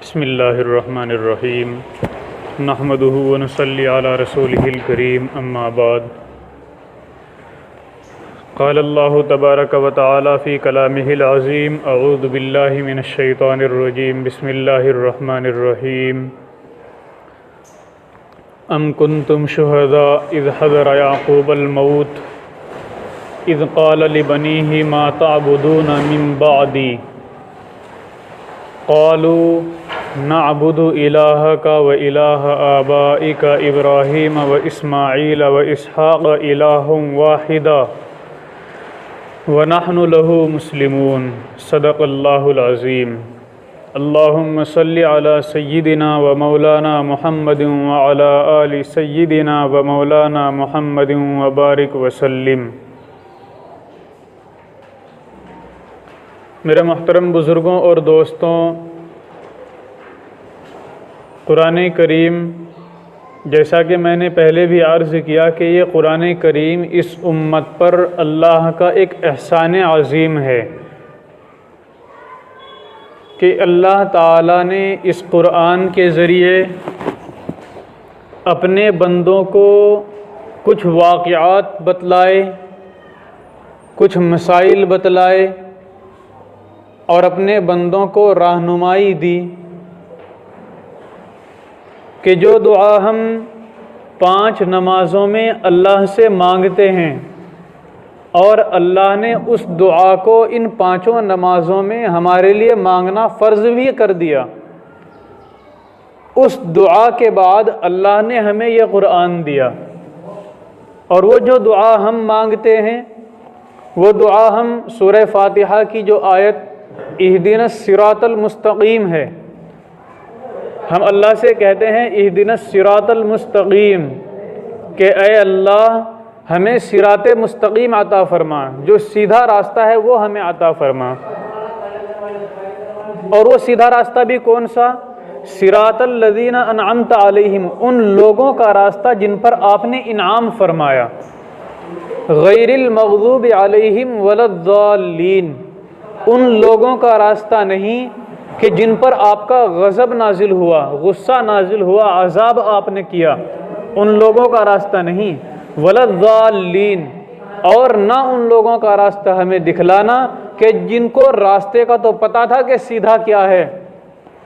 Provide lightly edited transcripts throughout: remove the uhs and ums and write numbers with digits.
بسم اللہ الرحمن الرحیم نحمدہ ونصلی علی رسولہ الکریم اما بعد قال اللہ تبارک و تعالی فی کلامہ العظیم اعوذ باللہ من الشیطان الرجیم بسم اللہ الرحمن الرحیم ام کنتم شہداء اذ حضر یعقوب الموت اذ قال لبنیہ ما تعبدون من بعدی قالوا نعبد الہک و الہ آبائک ابراہیم و اسماعیل و اسحاق الہ واحدا ونحن له مسلمون صدق اللہ العظیم اللہم صلی علی سیدنا و مولانا محمد وعلی آل سیدنا و مولانا محمد وبارک وسلم۔ میرے محترم بزرگوں اور دوستوں، قرآن کریم جیسا کہ میں نے پہلے بھی عرض کیا کہ یہ قرآن کریم اس امت پر اللہ کا ایک احسان عظیم ہے کہ اللہ تعالیٰ نے اس قرآن کے ذریعے اپنے بندوں کو کچھ واقعات بتلائے، کچھ مسائل بتلائے اور اپنے بندوں کو رہنمائی دی کہ جو دعا ہم 5 نمازوں میں اللہ سے مانگتے ہیں اور اللہ نے اس دعا کو ان 5 نمازوں میں ہمارے لیے مانگنا فرض بھی کر دیا، اس دعا کے بعد اللہ نے ہمیں یہ قرآن دیا، اور وہ جو دعا ہم مانگتے ہیں وہ دعا ہم سورہ فاتحہ کی جو آیت اہدنا الصراط المستقیم ہے، ہم اللہ سے کہتے ہیں اہدنا الصراط المستقیم کہ اے اللہ ہمیں صراط مستقیم عطا فرما، جو سیدھا راستہ ہے وہ ہمیں عطا فرما۔ اور وہ سیدھا راستہ بھی کون سا؟ صراط الذین انعمت علیہم، ان لوگوں کا راستہ جن پر آپ نے انعام فرمایا، غیر المغضوب علیہم ولا الضالین، ان لوگوں کا راستہ نہیں کہ جن پر آپ کا غضب نازل ہوا، غصہ نازل ہوا، عذاب آپ نے کیا، ان لوگوں کا راستہ نہیں، ولا الضالین، اور نہ ان لوگوں کا راستہ ہمیں دکھلانا کہ جن کو راستے کا تو پتہ تھا کہ سیدھا کیا ہے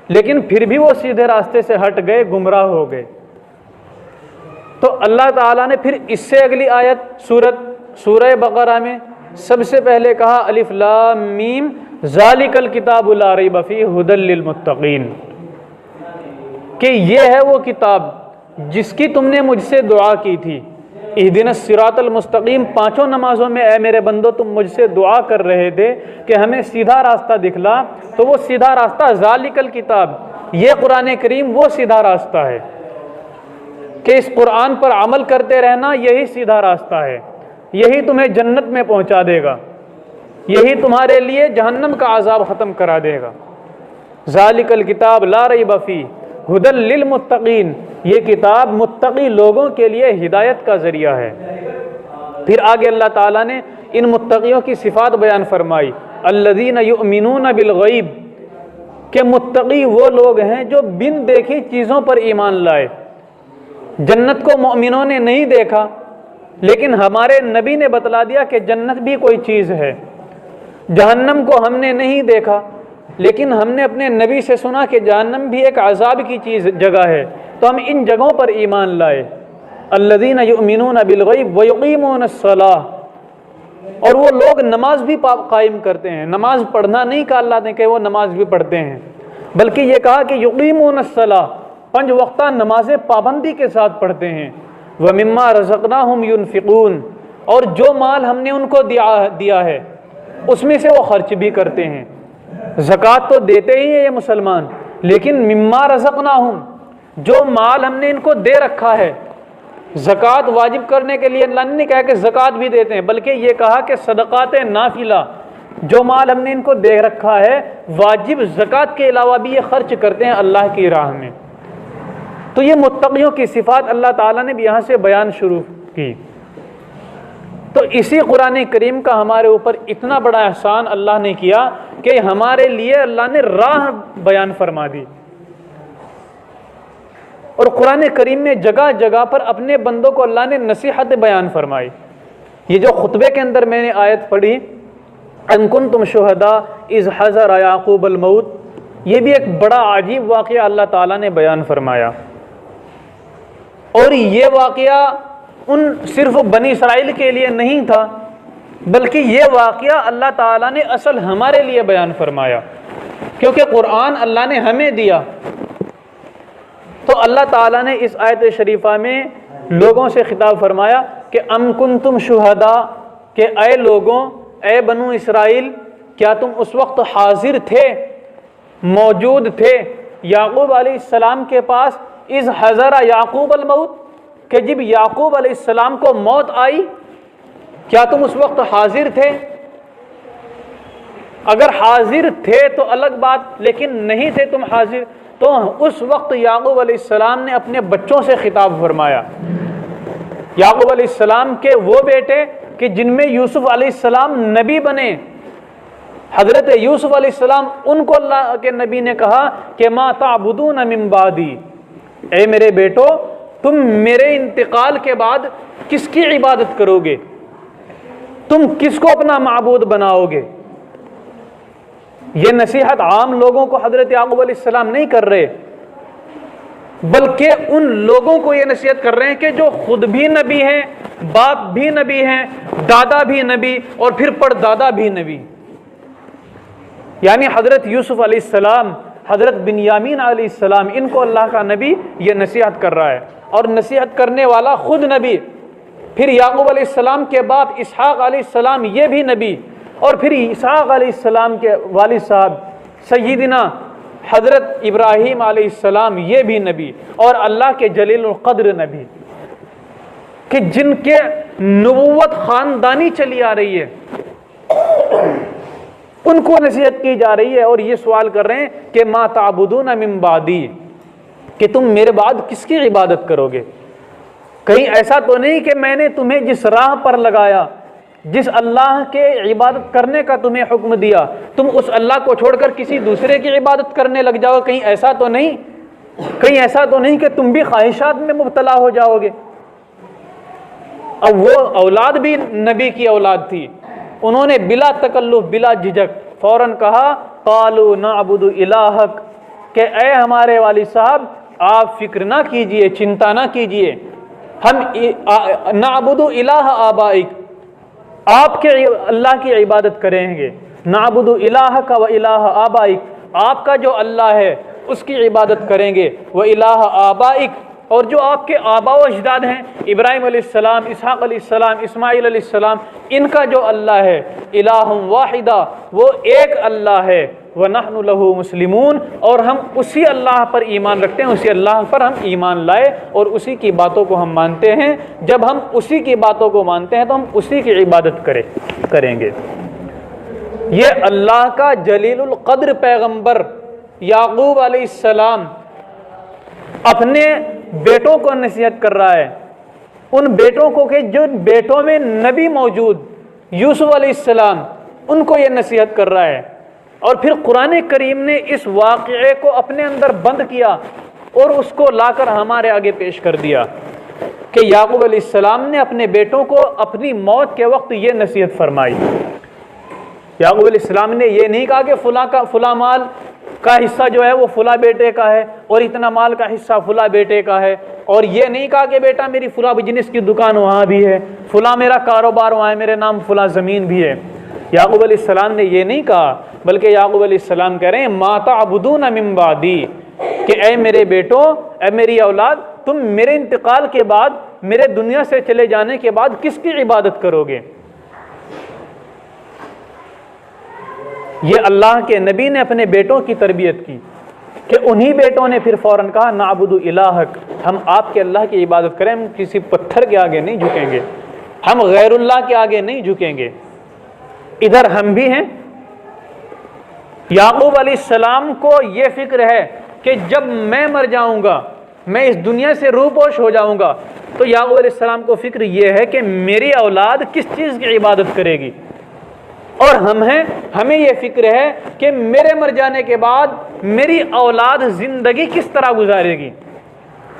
لیکن پھر بھی وہ سیدھے راستے سے ہٹ گئے، گمراہ ہو گئے۔ تو اللہ تعالیٰ نے پھر اس سے اگلی آیت سورہ بقرہ میں سب سے پہلے کہا الف لام میم ذالک الکتاب لا ریب فیہ ھدی للمتقین، کہ یہ ہے وہ کتاب جس کی تم نے مجھ سے دعا کی تھی، اہدنا الصراط المستقیم 5 نمازوں میں اے میرے بندو تم مجھ سے دعا کر رہے تھے کہ ہمیں سیدھا راستہ دکھلا، تو وہ سیدھا راستہ ذالک الکتاب، یہ قرآن کریم وہ سیدھا راستہ ہے کہ اس قرآن پر عمل کرتے رہنا، یہی سیدھا راستہ ہے، یہی تمہیں جنت میں پہنچا دے گا، یہی تمہارے لیے جہنم کا عذاب ختم کرا دے گا۔ ذالک الکتاب لا ریب فیہ ھدی للمتقین، یہ کتاب متقی لوگوں کے لیے ہدایت کا ذریعہ ہے۔ پھر آگے اللہ تعالیٰ نے ان متقیوں کی صفات بیان فرمائی، الذین یؤمنون بالغیب، کہ متقی وہ لوگ ہیں جو بن دیکھی چیزوں پر ایمان لائے۔ جنت کو مومنوں نے نہیں دیکھا لیکن ہمارے نبی نے بتلا دیا کہ جنت بھی کوئی چیز ہے، جہنم کو ہم نے نہیں دیکھا لیکن ہم نے اپنے نبی سے سنا کہ جہنم بھی ایک عذاب کی جگہ ہے، تو ہم ان جگہوں پر ایمان لائے۔ الذین یؤمنون بالغیب ویقیمون الصلاۃ، اور وہ لوگ نماز بھی قائم کرتے ہیں، نماز پڑھنا نہیں کہا اللہ نے کہ وہ نماز بھی پڑھتے ہیں، بلکہ یہ کہا کہ یقیمون الصلاۃ، 5 وقتہ نمازیں پابندی کے ساتھ پڑھتے ہیں، وَمِمَّا رَزَقْنَاهُمْ يُنْفِقُونَ، اور جو مال ہم نے ان کو دیا ہے اس میں سے وہ خرچ بھی کرتے ہیں۔ زکوٰۃ تو دیتے ہی ہیں یہ مسلمان، لیکن مما رزقناہم، جو مال ہم نے ان کو دے رکھا ہے، زکوٰۃ واجب کرنے کے لیے اللہ نے نہیں کہا کہ زکوٰۃ بھی دیتے ہیں، بلکہ یہ کہا کہ صدقات نافلہ، جو مال ہم نے ان کو دے رکھا ہے واجب زکوٰۃ کے علاوہ بھی یہ خرچ کرتے ہیں اللہ کی راہ میں۔ تو یہ متقیوں کی صفات اللہ تعالیٰ نے بھی یہاں سے بیان شروع کی۔ تو اسی قرآن کریم کا ہمارے اوپر اتنا بڑا احسان اللہ نے کیا کہ ہمارے لیے اللہ نے راہ بیان فرما دی اور قرآن کریم میں جگہ جگہ پر اپنے بندوں کو اللہ نے نصیحت بیان فرمائی. یہ جو خطبے کے اندر میں نے آیت پڑھی ان کنتم شہداء اذ حضر یعقوب الموت، یہ بھی ایک بڑا عجیب واقعہ اللہ تعالیٰ نے بیان فرمایا. اور یہ واقعہ ان صرف بنی اسرائیل کے لیے نہیں تھا، بلکہ یہ واقعہ اللہ تعالیٰ نے اصل ہمارے لیے بیان فرمایا، کیونکہ قرآن اللہ نے ہمیں دیا. تو اللہ تعالیٰ نے اس آیت شریفہ میں لوگوں سے خطاب فرمایا کہ ام کنتم شہداء، کہ اے لوگوں، اے بنو اسرائیل، کیا تم اس وقت حاضر تھے، موجود تھے یعقوب علیہ السلام کے پاس، اذ حضر یعقوب الموت، کہ جب یعقوب علیہ السلام کو موت آئی، کیا تم اس وقت حاضر تھے؟ اگر حاضر تھے تو الگ بات، لیکن نہیں تھے تم حاضر، تو اس وقت یعقوب علیہ السلام نے اپنے بچوں سے خطاب فرمایا. یعقوب علیہ السلام کے وہ بیٹے کہ جن میں یوسف علیہ السلام نبی بنے، حضرت یوسف علیہ السلام، ان کو اللہ کے نبی نے کہا کہ ما تعبدون من بعدی، اے میرے بیٹو تم میرے انتقال کے بعد کس کی عبادت کرو گے، تم کس کو اپنا معبود بناؤ گے. یہ نصیحت عام لوگوں کو حضرت یعقوب علیہ السلام نہیں کر رہے، بلکہ ان لوگوں کو یہ نصیحت کر رہے ہیں کہ جو خود بھی نبی ہیں، باپ بھی نبی ہیں، دادا بھی نبی، اور پھر پردادا بھی نبی. یعنی حضرت یوسف علیہ السلام، حضرت بنیامین علیہ السلام، ان کو اللہ کا نبی یہ نصیحت کر رہا ہے، اور نصیحت کرنے والا خود نبی. پھر یعقوب علیہ السلام کے باپ اسحاق علیہ السلام، یہ بھی نبی، اور پھر اسحاق علیہ السلام کے والد صاحب سیدنا حضرت ابراہیم علیہ السلام، یہ بھی نبی، اور اللہ کے جلیل القدر نبی، کہ جن کے نبوت خاندانی چلی آ رہی ہے، ان کو نصیحت کی جا رہی ہے. اور یہ سوال کر رہے ہیں کہ ما تعبدون من بعدی، کہ تم میرے بعد کس کی عبادت کرو گے. کہیں ایسا تو نہیں کہ میں نے تمہیں جس راہ پر لگایا، جس اللہ کے عبادت کرنے کا تمہیں حکم دیا، تم اس اللہ کو چھوڑ کر کسی دوسرے کی عبادت کرنے لگ جاؤ، کہیں ایسا تو نہیں، کہیں ایسا تو نہیں کہ تم بھی خواہشات میں مبتلا ہو جاؤ گے. اب وہ اولاد بھی نبی کی اولاد تھی، انہوں نے بلا تکلف، بلا جھجک فوراً کہا قالوا نعبد الہک، کہ اے ہمارے والد صاحب آپ فکر نہ کیجئے، چنتا نہ کیجئے، ہم نعبد الہ آبائک، آپ کے اللہ کی عبادت کریں گے. نعبد الہک و الہ آبائک، آپ کا جو اللہ ہے اس کی عبادت کریں گے. و الہ آبائک، اور جو آپ کے آبا و اجداد ہیں، ابراہیم علیہ السلام، اسحاق علیہ السلام، اسماعیل علیہ السلام، ان کا جو اللہ ہے الہ واحدہ، وہ ایک اللہ ہے. وَنَحْنُ لَهُ مُسْلِمُونَ، اور ہم اسی اللہ پر ایمان رکھتے ہیں، اسی اللہ پر ہم ایمان لائے اور اسی کی باتوں کو ہم مانتے ہیں. جب ہم اسی کی باتوں کو مانتے ہیں تو ہم اسی کی عبادت کریں گے. یہ اللہ کا جلیل القدر پیغمبر یعقوب علیہ السلام اپنے بیٹوں کو نصیحت کر رہا ہے، ان بیٹوں کو کہ جو بیٹوں میں نبی موجود یوسف علیہ السلام، ان کو یہ نصیحت کر رہا ہے. اور پھر قرآن کریم نے اس واقعے کو اپنے اندر بند کیا اور اس کو لا کر ہمارے آگے پیش کر دیا کہ یعقوب علیہ السلام نے اپنے بیٹوں کو اپنی موت کے وقت یہ نصیحت فرمائی. یعقوب علیہ السلام نے یہ نہیں کہا کہ فلاں مال کا حصہ جو ہے وہ فلاں بیٹے کا ہے اور اتنا مال کا حصہ فلاں بیٹے کا ہے، اور یہ نہیں کہا کہ بیٹا میری فلاں بزنس کی دکان وہاں بھی ہے، فلاں میرا کاروبار وہاں ہے، میرے نام فلاں زمین بھی ہے. یعقوب علیہ السلام نے یہ نہیں کہا، بلکہ یعقوب علیہ السلام کہہ رہے ہیں ما تعبدون من بعدی، کہ اے میرے بیٹو، اے میری اولاد، تم میرے انتقال کے بعد، میرے دنیا سے چلے جانے کے بعد کس کی عبادت کرو گے. یہ اللہ کے نبی نے اپنے بیٹوں کی تربیت کی کہ انہی بیٹوں نے پھر فوراً کہا نعبد الہک، ہم آپ کے اللہ کی عبادت کریں، ہم کسی پتھر کے آگے نہیں جھکیں گے، ہم غیر اللہ کے آگے نہیں جھکیں گے. ادھر ہم بھی ہیں. یعقوب علیہ السلام کو یہ فکر ہے کہ جب میں مر جاؤں گا، میں اس دنیا سے روپوش ہو جاؤں گا، تو یعقوب علیہ السلام کو فکر یہ ہے کہ میری اولاد کس چیز کی عبادت کرے گی. اور ہم ہیں، ہمیں یہ فکر ہے کہ میرے مر جانے کے بعد میری اولاد زندگی کس طرح گزارے گی.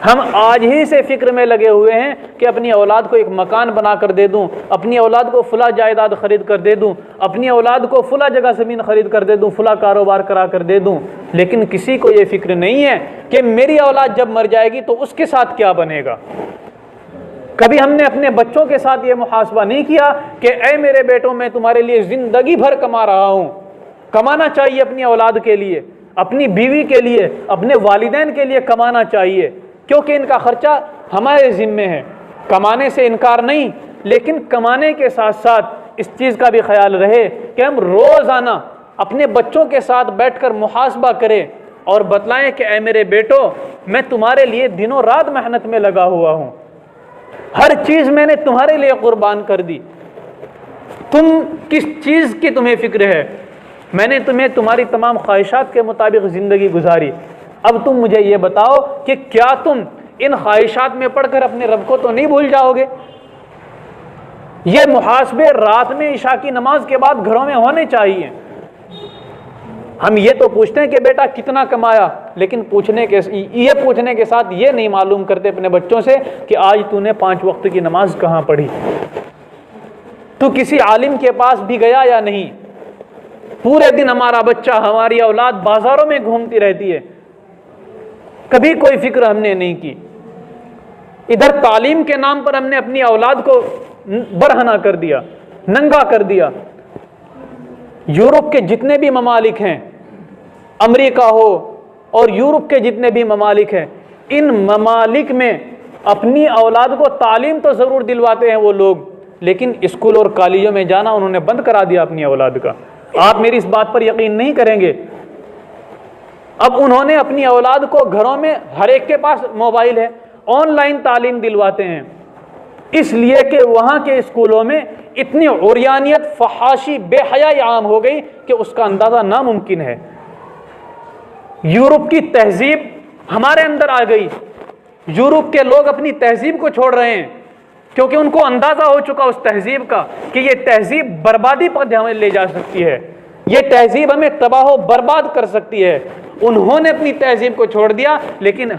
ہم آج ہی سے فکر میں لگے ہوئے ہیں کہ اپنی اولاد کو ایک مکان بنا کر دے دوں، اپنی اولاد کو فلاں جائیداد خرید کر دے دوں، اپنی اولاد کو فلاں جگہ زمین خرید کر دے دوں، فلاں کاروبار کرا کر دے دوں، لیکن کسی کو یہ فکر نہیں ہے کہ میری اولاد جب مر جائے گی تو اس کے ساتھ کیا بنے گا۔ کبھی ہم نے اپنے بچوں کے ساتھ یہ محاسبہ نہیں کیا کہ اے میرے بیٹوں، میں تمہارے لیے زندگی بھر کما رہا ہوں۔ کمانا چاہیے اپنی اولاد کے لیے، اپنی بیوی کے لیے، اپنے والدین کے لیے کمانا چاہیے، کیونکہ ان کا خرچہ ہمارے ذمے ہے۔ کمانے سے انکار نہیں، لیکن کمانے کے ساتھ ساتھ اس چیز کا بھی خیال رہے کہ ہم روزانہ اپنے بچوں کے ساتھ بیٹھ کر محاسبہ کریں اور بتلائیں کہ اے میرے بیٹو، میں تمہارے لیے دنوں رات محنت میں لگا ہوا ہوں، ہر چیز میں نے تمہارے لیے قربان کر دی، تم کس چیز کی تمہیں فکر ہے؟ میں نے تمہیں تمہاری تمام خواہشات کے مطابق زندگی گزاری، اب تم مجھے یہ بتاؤ کہ کیا تم ان خواہشات میں پڑھ کر اپنے رب کو تو نہیں بھول جاؤ گے؟ یہ محاسبے رات میں عشاء کی نماز کے بعد گھروں میں ہونے چاہیے۔ ہم یہ تو پوچھتے ہیں کہ بیٹا کتنا کمایا، لیکن یہ پوچھنے کے ساتھ یہ نہیں معلوم کرتے اپنے بچوں سے کہ آج تو نے 5 وقت کی نماز کہاں پڑھی، تو کسی عالم کے پاس بھی گیا یا نہیں۔ پورے دن ہمارا بچہ، ہماری اولاد بازاروں میں گھومتی رہتی ہے، کبھی کوئی فکر ہم نے نہیں کی۔ ادھر تعلیم کے نام پر ہم نے اپنی اولاد کو برہنہ کر دیا، ننگا کر دیا۔ یورپ کے جتنے بھی ممالک ہیں، امریکہ ہو اور یورپ کے جتنے بھی ممالک ہیں، ان ممالک میں اپنی اولاد کو تعلیم تو ضرور دلواتے ہیں وہ لوگ، لیکن اسکول اور کالجوں میں جانا انہوں نے بند کرا دیا اپنی اولاد کا۔ آپ میری اس بات پر یقین نہیں کریں گے، اب انہوں نے اپنی اولاد کو گھروں میں، ہر ایک کے پاس موبائل ہے، آن لائن تعلیم دلواتے ہیں، اس لیے کہ وہاں کے اسکولوں میں اتنی عریانیت، فحاشی، بے حیائی عام ہو گئی کہ اس کا اندازہ ناممکن ہے۔ یورپ کی تہذیب ہمارے اندر آ گئی، یورپ کے لوگ اپنی تہذیب کو چھوڑ رہے ہیں کیونکہ ان کو اندازہ ہو چکا اس تہذیب کا کہ یہ تہذیب بربادی پر ہمیں لے جا سکتی ہے، یہ تہذیب ہمیں تباہ و برباد کر سکتی ہے۔ انہوں نے اپنی تہذیب کو چھوڑ دیا، لیکن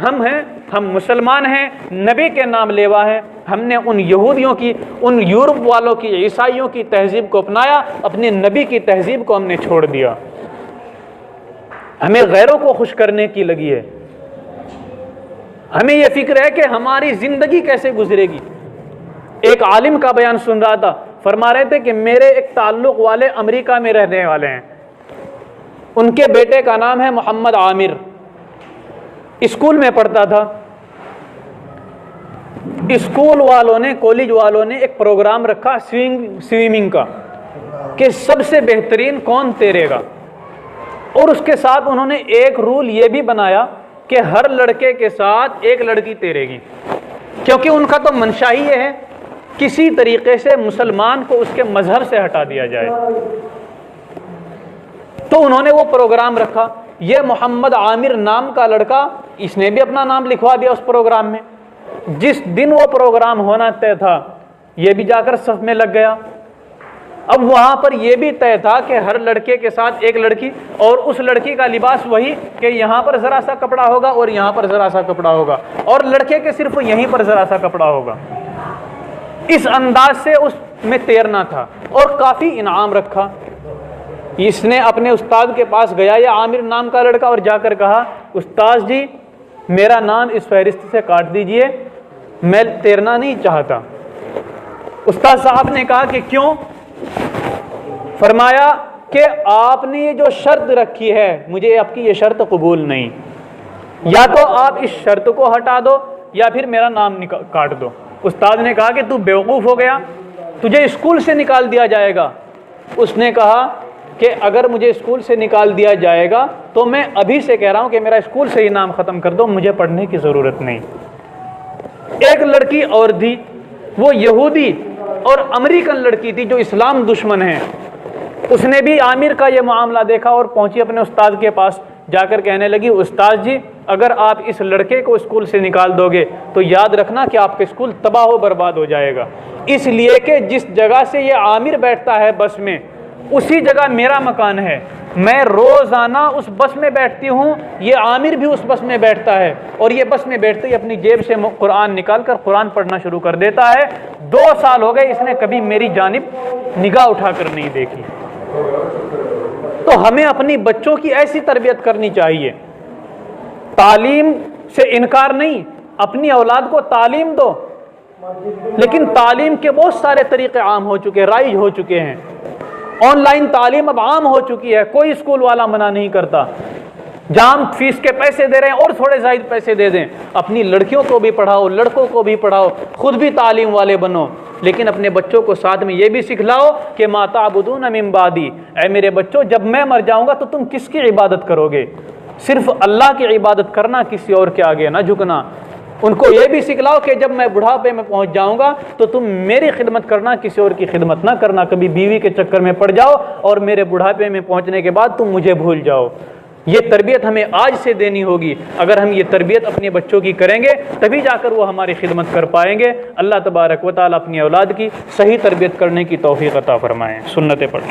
ہم مسلمان ہیں، نبی کے نام لیوا ہیں، ہم نے ان یہودیوں کی، ان یورپ والوں کی، عیسائیوں کی تہذیب کو اپنایا، اپنے نبی کی تہذیب کو ہم نے چھوڑ دیا۔ ہمیں غیروں کو خوش کرنے کی لگی ہے، ہمیں یہ فکر ہے کہ ہماری زندگی کیسے گزرے گی۔ ایک عالم کا بیان سن رہا تھا، فرما رہے تھے کہ میرے ایک تعلق والے امریکہ میں رہنے والے ہیں، ان کے بیٹے کا نام ہے محمد عامر، اسکول میں پڑھتا تھا۔ اسکول والوں نے، کالج والوں نے ایک پروگرام رکھا سوئمنگ کا کہ سب سے بہترین کون تیرے گا، اور اس کے ساتھ انہوں نے ایک رول یہ بھی بنایا کہ ہر لڑکے کے ساتھ ایک لڑکی تیرے گی، کیونکہ ان کا تو منشا ہی یہ ہے کسی طریقے سے مسلمان کو اس کے مذہب سے ہٹا دیا جائے۔ تو انہوں نے وہ پروگرام رکھا، یہ محمد عامر نام کا لڑکا، اس نے بھی اپنا نام لکھوا دیا اس پروگرام میں۔ جس دن وہ پروگرام ہونا طے تھا، یہ بھی جا کر صف میں لگ گیا۔ اب وہاں پر یہ بھی طے تھا کہ ہر لڑکے کے ساتھ ایک لڑکی، اور اس لڑکی کا لباس وہی کہ یہاں پر ذرا سا کپڑا ہوگا اور یہاں پر ذرا سا کپڑا ہوگا، اور لڑکے کے صرف یہیں پر ذرا سا کپڑا ہوگا۔ اس انداز سے اس میں تیرنا تھا، اور کافی انعام رکھا۔ اس نے اپنے استاد کے پاس گیا، یہ عامر نام کا لڑکا، اور جا کر کہا استاد جی میرا نام اس فہرست سے کاٹ دیجئے، میں تیرنا نہیں چاہتا۔ استاد صاحب نے کہا کہ کیوں؟ فرمایا کہ آپ نے یہ جو شرط رکھی ہے، مجھے آپ کی یہ شرط قبول نہیں، یا تو آپ اس شرط کو ہٹا دو یا پھر میرا نام کاٹ دو۔ استاد نے کہا کہ تو بیوقوف ہو گیا، تجھے اسکول سے نکال دیا جائے گا۔ اس نے کہا کہ اگر مجھے اسکول سے نکال دیا جائے گا تو میں ابھی سے کہہ رہا ہوں کہ میرا اسکول سے ہی نام ختم کر دو، مجھے پڑھنے کی ضرورت نہیں۔ ایک لڑکی اور تھی، وہ یہودی اور امریکن لڑکی تھی جو اسلام دشمن ہیں۔ اس نے بھی عامر کا یہ معاملہ دیکھا اور پہنچی اپنے استاد کے پاس، جا کر کہنے لگی استاد جی اگر آپ اس لڑکے کو اسکول سے نکال دو گے تو یاد رکھنا کہ آپ کا اسکول تباہ و برباد ہو جائے گا، اس لیے کہ جس جگہ سے یہ عامر بیٹھتا ہے بس میں، اسی جگہ میرا مکان ہے، میں روزانہ اس بس میں بیٹھتی ہوں، یہ عامر بھی اس بس میں بیٹھتا ہے، اور یہ بس میں بیٹھتے ہی اپنی جیب سے قرآن نکال کر قرآن پڑھنا شروع کر دیتا ہے۔ 2 سال ہو گئے اس نے کبھی میری جانب نگاہ اٹھا کر نہیں دیکھی۔ تو ہمیں اپنی بچوں کی ایسی تربیت کرنی چاہیے، تعلیم سے انکار نہیں، اپنی اولاد کو تعلیم دو، لیکن تعلیم کے بہت سارے طریقے عام ہو چکے، رائج ہو چکے ہیں۔ آن لائن تعلیم اب عام ہو چکی ہے، کوئی اسکول والا منع نہیں کرتا، جہاں فیس کے پیسے دے رہے ہیں اور تھوڑے زائد پیسے دے دیں، اپنی لڑکیوں کو بھی پڑھاؤ، لڑکوں کو بھی پڑھاؤ، خود بھی تعلیم والے بنو، لیکن اپنے بچوں کو ساتھ میں یہ بھی سکھلاؤ کہ ما تعبدون من بعدی، اے میرے بچوں جب میں مر جاؤں گا تو تم کس کی عبادت کرو گے؟ صرف اللہ کی عبادت کرنا، کسی اور کے آگے نہ جھکنا۔ ان کو یہ بھی سکھلاؤ کہ جب میں بڑھاپے میں پہنچ جاؤں گا تو تم میری خدمت کرنا، کسی اور کی خدمت نہ کرنا، کبھی بیوی کے چکر میں پڑ جاؤ اور میرے بڑھاپے میں پہنچنے کے بعد تم مجھے بھول جاؤ۔ یہ تربیت ہمیں آج سے دینی ہوگی۔ اگر ہم یہ تربیت اپنے بچوں کی کریں گے تبھی جا کر وہ ہماری خدمت کر پائیں گے۔ اللہ تبارک و تعالیٰ اپنی اولاد کی صحیح تربیت کرنے کی توفیق عطا فرمائیں۔ سنتیں پڑھیں۔